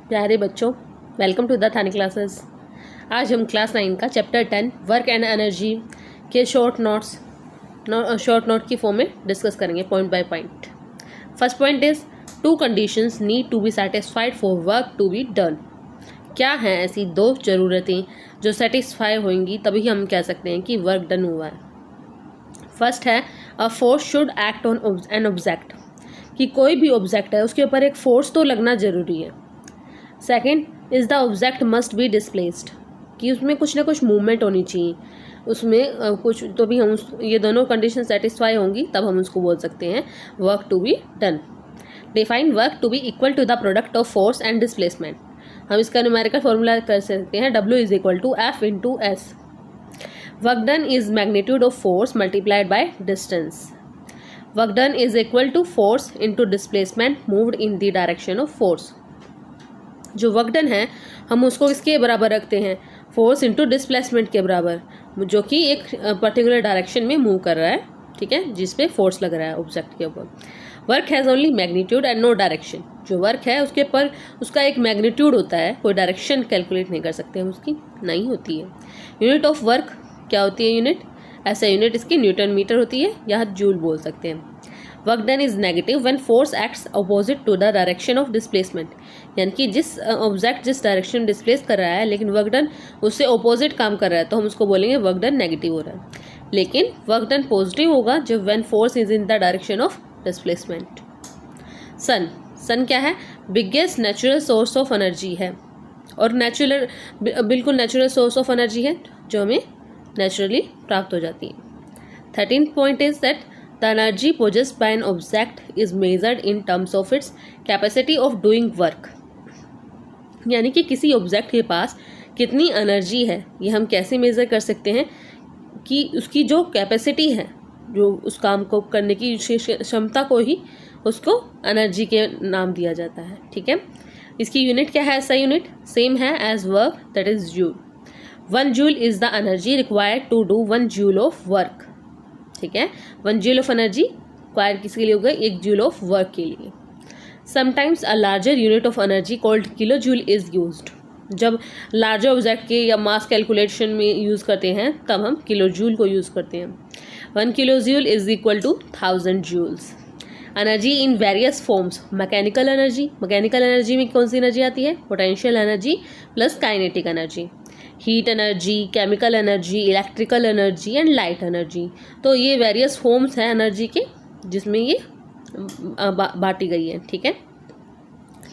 प्यारे बच्चों, welcome to the Thani classes. आज हम क्लास 9 का चैप्टर 10 वर्क एंड एनर्जी के शॉर्ट नोट की फॉर्म में डिस्कस करेंगे point by point. First point is two conditions need to be satisfied for work to be done. क्या हैं ऐसी दो ज़रूरतें जो सेटिस्फाई होंगी तभी हम कह सकते हैं कि वर्क डन हुआ है। फर्स्ट है a force should act on an object, कि कोई भी ऑब्जेक्ट है उसके ऊपर एक फोर्स तो लगना ज़रूरी है। Second is the object must be displaced, कि उसमें कुछ ना कुछ मूवमेंट होनी चाहिए, उसमें कुछ तो भी हम ये दोनों कंडीशन सेटिस्फाई होंगी तब हम उसको बोल सकते हैं work to be done. Define work to be equal to the product of force and displacement. हम इसका न्यूमेरिकल फॉर्मूला कर सकते हैं W is equal to F into S. Work done is magnitude of force multiplied by distance. Work done is equal to force into displacement moved in the direction of force. जो work done है हम उसको इसके बराबर रखते हैं, force into displacement के बराबर, जो कि एक पर्टिकुलर डायरेक्शन में मूव कर रहा है, ठीक है, जिसपे फोर्स लग रहा है ऑब्जेक्ट के ऊपर। Work has only magnitude and no direction. जो वर्क है उसके पर उसका एक मैग्नीट्यूड होता है, कोई डायरेक्शन कैलकुलेट नहीं कर सकते हम उसकी, नहीं होती है। यूनिट ऑफ वर्क क्या होती है? यूनिट, ऐसा यूनिट इसकी न्यूटन मीटर होती है या जूल बोल सकते हैं। Work done is negative when force acts opposite to the direction of displacement, यानी कि जिस ऑब्जेक्ट जिस डायरेक्शन डिस्प्लेस कर रहा है लेकिन वर्क डन उससे अपोजिट काम कर रहा है तो हम उसको बोलेंगे वर्क डन नेगेटिव हो रहा है। लेकिन वर्क डन पॉजिटिव होगा जब when force is in the direction of displacement. Sun क्या है? Biggest natural source of energy है, और बिल्कुल नेचुरल सोर्स ऑफ एनर्जी है जो हमें नेचुरली प्राप्त हो जाती है। 13th point is that the energy possessed by an object is measured in terms of its capacity of doing work। यानी कि किसी ऑब्जेक्ट के पास कितनी एनर्जी है ये हम कैसे मेज़र कर सकते हैं कि उसकी जो कैपेसिटी है, जो उस काम को करने की क्षमता को ही उसको एनर्जी के नाम दिया जाता है, ठीक है। इसकी यूनिट क्या है? ऐसा यूनिट सेम है as work, that is joule. 1 joule is the energy required to do 1 joule of work, ठीक है। 1 जूल ऑफ एनर्जी रिक्वायर किसके लिए होगा? 1 जूल ऑफ वर्क के लिए। Sometimes a larger unit of energy called kilo joule is used. जब larger object के या मास कैलकुलेशन में यूज़ करते हैं तब हम किलो जूल को यूज़ करते हैं। 1 kilo joule is equal to 1000 joules. Energy in various forms. Mechanical energy में कौन सी एनर्जी आती है? Potential energy plus kinetic energy. Heat energy, chemical energy, electrical energy and light energy. तो ये वेरियस फॉर्म्स हैं एनर्जी के जिसमें ये बांटी गई है, ठीक है।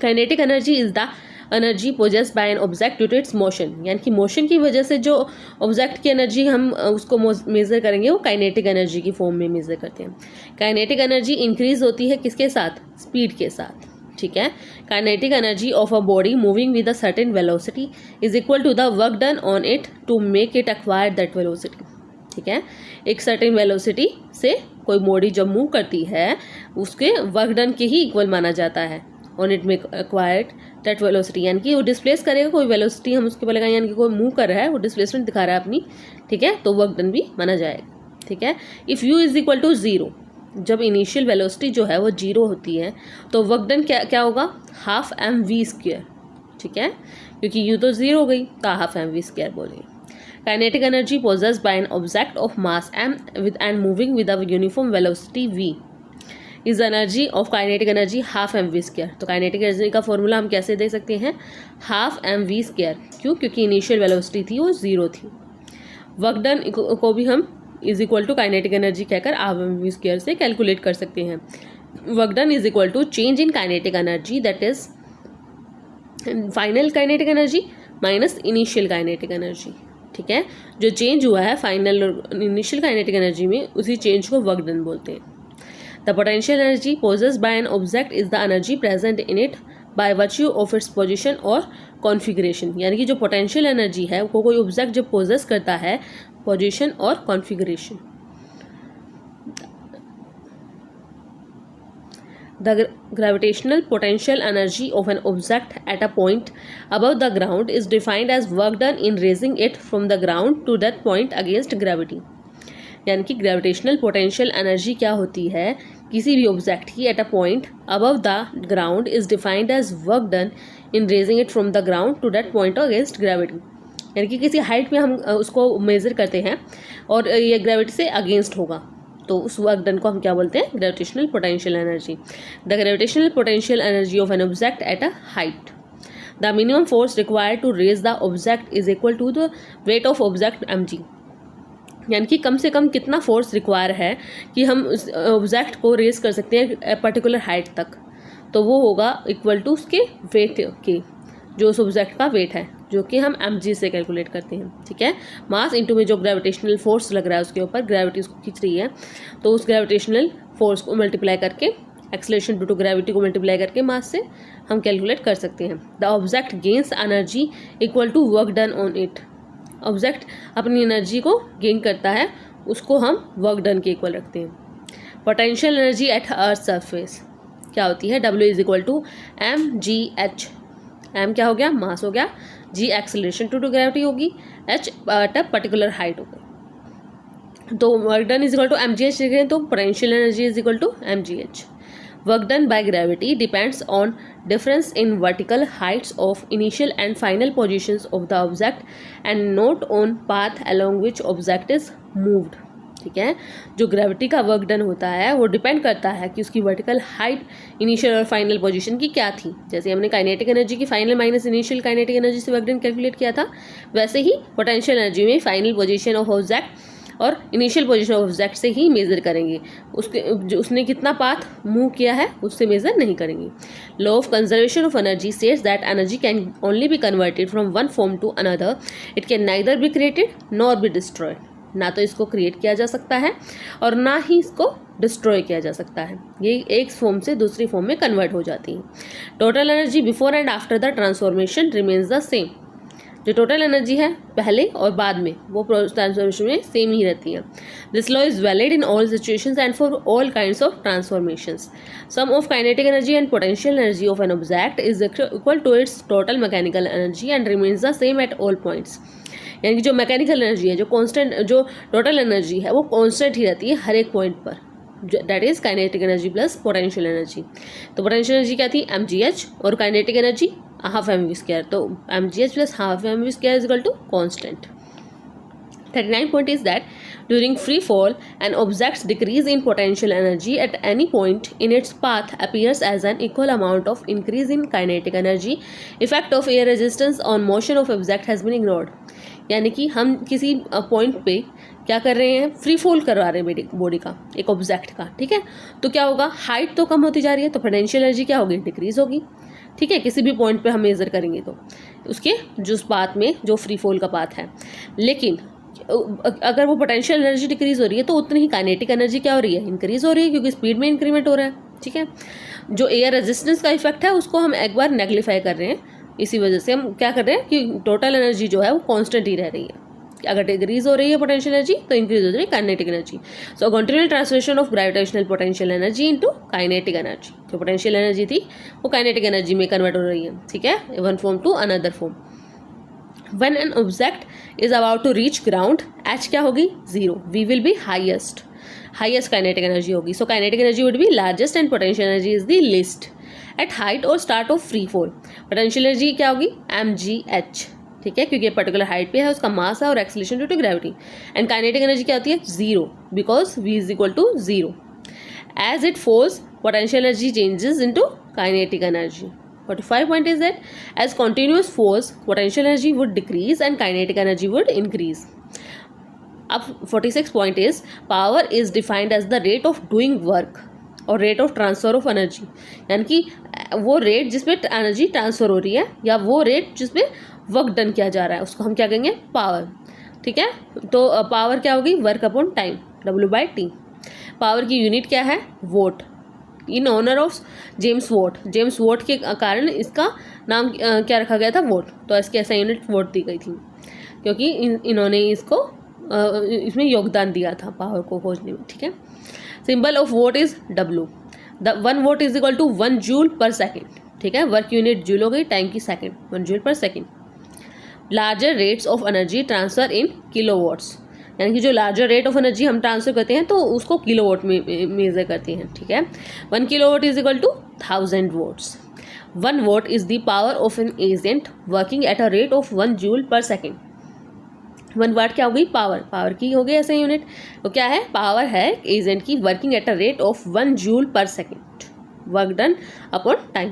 Kinetic energy is the energy possessed by an object due to its motion, यानी कि मोशन की वजह से जो ऑब्जेक्ट की एनर्जी हम उसको मेज़र करेंगे वो काइनेटिक एनर्जी की फॉर्म में मेज़र करते हैं। काइनेटिक एनर्जी इंक्रीज होती है किसके साथ? स्पीड के साथ, ठीक है। Kinetic energy of a body moving with a certain velocity is equal to the work done on it to make it acquire that velocity, ठीक है। एक सर्टेन वेलोसिटी से कोई बॉडी जब मूव करती है उसके वर्क डन के ही इक्वल माना जाता है on it make acquired that velocity, यानी कि वो डिस्प्लेस करेगा कोई वेलोसिटी हम उसके बोलेगा, यानी कि कोई मूव कर रहा है वो डिस्प्लेसमेंट दिखा रहा है अपनी, ठीक है, तो वर्क डन भी माना जाएगा, ठीक है। If u is equal to 0, जब इनिशियल वेलोसिटी जो है वो 0 होती है तो वर्क डन क्या होगा? हाफ mv², ठीक है, क्योंकि u तो 0 हो गई तो हाफ mv² बोलेंगे। Kinetic energy possessed by an object of mass m with and moving with a uniform velocity v is energy of kinetic energy half mv²। तो काइनेटिक एनर्जी का फॉर्मूला हम कैसे दे सकते हैं? Half mv²। क्यों? क्योंकि initial velocity थी वो 0 थी। वर्क डन को भी हम is equal to kinetic energy कहकर हाफ mv² से कैलकुलेट कर सकते हैं। Work done is equal to change in kinetic energy, that is final kinetic energy minus initial kinetic energy, ठीक है। जो चेंज हुआ है फाइनल और इनिशियल काइनेटिक एनर्जी में उसी चेंज को वर्क डन बोलते हैं। The potential energy possessed by an object is the energy present in it by virtue of its position और कॉन्फ़िगरेशन, यानी कि जो पोटेंशियल एनर्जी है वो कोई ऑब्जेक्ट जब पोजेस करता है पोजीशन और configuration. The gravitational potential energy of an object at a point above the ground is defined as work done in raising it from the ground to that point against gravity। यानी कि gravitational potential energy क्या होती है किसी भी object की at a point above the ground is defined as work done in raising it from the ground to that point against gravity. यानी कि किसी हाइट पे हम उसको मेजर करते हैं और ये ग्रेविटी से अगेंस्ट होगा, तो उस वर्क डन को हम क्या बोलते हैं? Gravitational potential energy. The gravitational potential energy of an object at a height. The minimum force required to raise the object is equal to the weight of object mg। यानी कि कम से कम कितना force require है कि हम उस object को raise कर सकते हैं पर्टिकुलर हाइट तक, तो वो होगा इक्वल टू उसके वेट के, जो उस ऑब्जेक्ट का वेट है, जो कि हम mg से कैलकुलेट करते हैं। ठीक है, मास इनटू में जो ग्रेविटेशनल फोर्स लग रहा है उसके ऊपर, ग्रेविटी उसको खींच रही है, तो उस ग्रेविटेशनल फोर्स को मल्टीप्लाई करके, एक्सेलरेशन ड्यू टू ग्रेविटी को मल्टीप्लाई करके मास से हम कैलकुलेट कर सकते हैं। The object gains energy equal to work done on it. Object अपनी एनर्जी को गेन करता है, उसको हम वर्क डन के इक्वल रखते हैं। Potential energy at earth surface क्या होती है? W is equal to mgh। m क्या हो गया? मास हो गया, g एक्सेलरेशन टू ग्रेविटी होगी, h at a particular height होगा। तो work done is equal to mgh लिखें तो potential energy is equal to mgh। Work done by gravity depends on difference in vertical heights of initial and final positions of the object and not on path along which object is moved। ठीक है, जो gravity का work done होता है वो depend करता है कि उसकी वर्टिकल हाइट इनिशियल और फाइनल पोजीशन की क्या थी। जैसे हमने काइनेटिक एनर्जी की final minus initial kinetic energy से वर्क डन कैलकुलेट किया था, वैसे ही पोटेंशियल एनर्जी में फाइनल पोजीशन ऑफ ऑब्जेक्ट और इनिशियल पोजीशन ऑफ ऑब्जेक्ट से ही मेजर करेंगे, उसके जो उसने कितना पाथ मूव किया है उससे मेजर नहीं करेंगे। Law of conservation of energy says that energy can only be converted from one form to another. It can neither be created nor be destroyed. ना तो इसको क्रिएट किया जा सकता है और ना ही इसको डिस्ट्रॉय किया जा सकता है, ये एक फॉर्म से दूसरी फॉर्म में कन्वर्ट हो जाती है। Total energy before and after the transformation remains the same. जो टोटल एनर्जी है पहले और बाद में वो ट्रांसफॉर्मेशन में सेम ही रहती है। This law is valid in all situations and for all kinds of transformations. Sum of kinetic energy and potential energy of an object is equal to its total mechanical energy and remains the same at all points. यानी कि जो mechanical energy है, जो constant, जो total energy है वो constant ही रहती है हर एक पॉइंट पर, that is kinetic energy plus potential energy. तो पोटेंशियल एनर्जी क्या थी? mgh, और काइनेटिक एनर्जी हाफ mv², तो mgh plus half mv² is equal to constant. 39 point is that during free fall an object's decrease in potential energy at any point in its path appears as an equal amount of increase in kinetic energy. Effect of air resistance on motion of object has been ignored। यानी कि हम किसी point पे क्या कर रहे हैं? Free fall करवा रहे हैं बॉडी का, एक ऑब्जेक्ट का। ठीक है, तो क्या होगा? हाइट तो कम होती जा रही है, तो पोटेंशियल एनर्जी क्या होगी? डिक्रीज होगी। ठीक है, किसी भी पॉइंट पे हम मेजर करेंगे तो उसके जो पाथ में जो फ्री फॉल का पाथ है, लेकिन अगर वो पोटेंशियल एनर्जी डिक्रीज हो रही है तो उतनी ही काइनेटिक एनर्जी क्या हो रही है? इंक्रीज हो रही है, क्योंकि स्पीड में इंक्रीमेंट हो रहा है। ठीक है, जो एयर रेजिस्टेंस का इफेक्ट है उसको हम एक बार नेग्लिफाई कर रहे हैं, इसी वजह से हम क्या कर रहे हैं कि टोटल एनर्जी जो है वो कांस्टेंट ही रह रही है। अगर डिक्रीज हो रही है पोटेंशियल एनर्जी तो इंक्रीज हो रही है kinetic energy. So continual translation of gravitational potential energy into kinetic energy. जो पोटेंशियल एनर्जी थी वो काइनेटिक एनर्जी में कन्वर्ट हो रही है। ठीक है, one form to another form. When an object is about to reach ground, h क्या होगी? 0। v will be highest kinetic energy होगी। So kinetic energy would be largest and potential energy is the least at height or start of free fall। potential energy क्या होगी? mgh। ठीक है, क्योंकि particular height पे है, उसका मास है और acceleration due to gravity. And kinetic energy क्या होती है? 0, because v is equal to 0। As it falls potential energy changes into kinetic energy. 45 point is that as continuous force potential energy would decrease and kinetic energy would increase। अब 46 point is power is defined as the rate of doing work और rate of transfer of energy। यानी कि वो rate जिसमें energy transfer हो रही है या वो रेट जिसमें वर्क डन किया जा रहा है उसको हम क्या कहेंगे? पावर। ठीक है, तो पावर क्या होगी? Work upon time, W/T। Power की यूनिट क्या है? Watt. In honour of James Watt. James Watt के कारण इसका नाम क्या रखा गया था? वोट। तो इसकी ऐसा यूनिट वोट दी गई थी क्योंकि इन्होंने इसको इसमें योगदान दिया था पावर को खोजने में। ठीक है, symbol of watt is W। The 1 watt is equal to 1 joule per second. ठीक है, वर्क यूनिट जूल हो गई, टाइम की second, 1 joule per second. Larger rates of energy transfer in kilowatts. यानी कि जो लार्जर रेट ऑफ एनर्जी हम transfer करते हैं तो उसको किलोवाट में मेजर करते हैं। ठीक है, 1 kilowatt is equal to 1000 watts. 1 watt is the power of an agent working at a rate of 1 joule per second। 1 वाट क्या हो गई? पावर की हो गई ऐसे यूनिट। तो क्या है? पावर है एजेंट की working at a rate of 1 joule per second, work done upon time.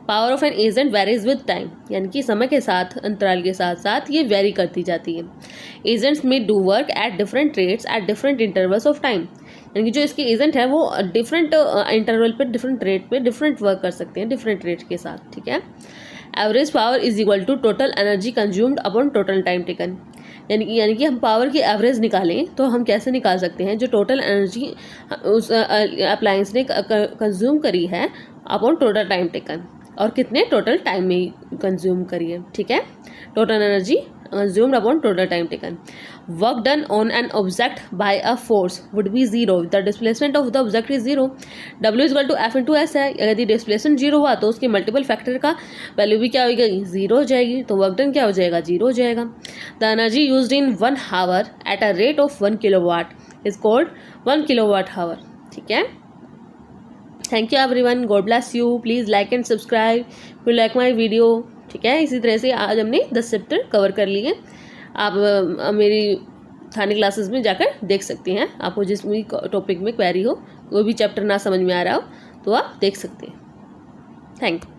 Power of an agent varies with time, यानी कि समय के साथ, अंतराल के साथ साथ ये वेरी करती जाती है। Agents may do work at different rates at different intervals of time, यानी कि जो इसके एजेंट है वो डिफरेंट इंटरवल पे, डिफरेंट रेट पे डिफरेंट वर्क कर सकते हैं, डिफरेंट रेट के साथ, ठीक है। Average power is equal to total energy consumed upon total time taken, यानी कि हम पावर की एवरेज निकालें तो हम कैसे निकाल सकते हैं? जो टोटल एनर्जी उस अप्लायंस ने कंज्यूम करी है अपॉन टोटल टाइम टेकन, और कितने टोटल टाइम में कंज्यूम करी है, ठीक है। Total energy consumed upon total time taken। work done on an object by a force would be 0 the displacement of the object is 0। W is equal to F into S है। यदि displacement 0 हुआ तो उसके multiple factor का value भी क्या हो जाएगी? 0 हो जाएगी। तो वर्क डन क्या हो जाएगा? 0 हो जाएगा। The energy used in 1 hour at a rate of 1 kilowatt is called 1 kilowatt hour, ठीक है। Thank you everyone, god bless you. Please like and subscribe you like my video, ठीक है। इसी तरह से आज हमने 10 चैप्टर कवर कर लिए। आप मेरी थाने क्लासेस में जाकर देख सकते हैं। आपको जिस भी टॉपिक में क्वेरी हो, कोई भी चैप्टर ना समझ में आ रहा हो तो आप देख सकते हैं। Thank you.